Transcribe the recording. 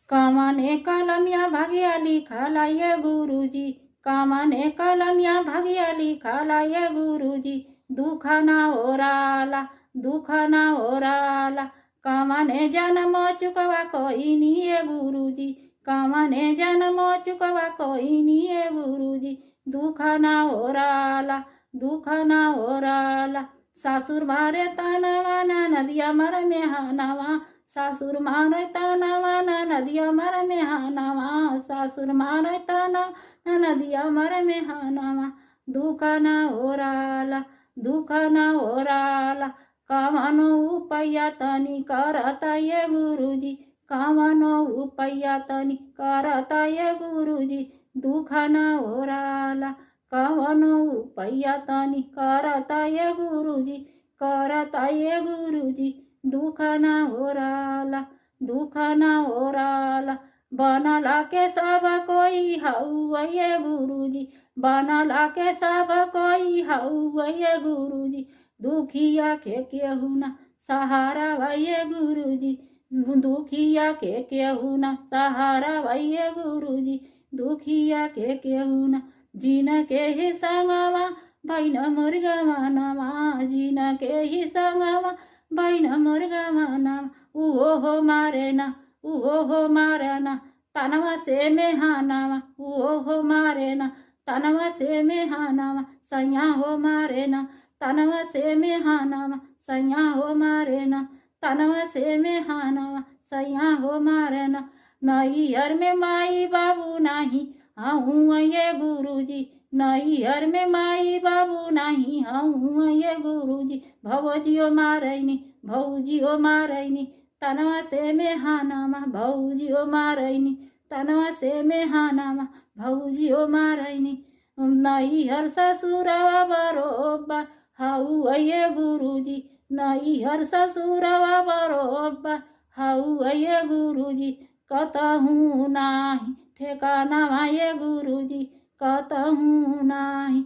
कामाने कलमिया भाग्या लिखाला ये गुरुजी, कामाने कलमिया भाग्या लिखाला ये गुरुजी, दुःख ना ओराला, दुःख ना ओराला, कामाने जन्म चुकवा कोई नहीं है गुरुजी, कामाने जन्म चुकवा कोई नहीं है गुरुजी, दुःख ना ओराला, दुःख ना ओराला, सासुर मारे तानावा ना नदिया मर में हानावा, सासुर मारे तानावा ना नदिया मर में हानावा, सासुर मारे ताना ना नदिया मर में हानावा, दुःख ना ओराला, दुःख ना ओराला, कामनो उपया तनी करता ये गुरुजी, कामनो उपया तनी करता ये गुरुजी, दुःख ना ओराला, कामनो उपया तनी करता ये गुरुजी, करता ये गुरुजी, दुःख ना ओराला, दुःख ना ओराला, बनला के सब कोई हऊ ये गुरुजी, बनला के सब कोई हऊ ये गुरुजी, दुखिया के केहू ना सहारा वये गुरुजी, दुखिया के केहू ना सहारा वये गुरुजी, दुखिया के केहू ना जीन के ही संगवा भैन मुर्गवा नमा, जीन के ही संगवा भैन मुर्गवा नमा, उहो हो मारे ना, उहो हो मारे ना, तनवा से में हानावा, उहो हो मारे ना, तनवा से में हानावा, सैया हो मारे ना, तनवा से में हानावा, सैया हो मारे ना, तनवा से में हानावा, सैया हो मारे ना, नैहर में माई बाबू नहीं हूँ ये गुरुजी, नैहर में माई बाबू नहीं हूँ ये गुरुजी, भौजियो मारैनी, भौजियो मारैनी, तनवा से में हानामा, भौजियो मारैनी, तनवा से में हानामा, भौजियो मारैनी, नैहर ससुरवा बरोबर हऊ ये गुरुजी, नैहर ससुरवा बरोबर हऊ ये गुरुजी, कतहूँ नाही ठेकाना ये गुरुजी, कतहूँ नाही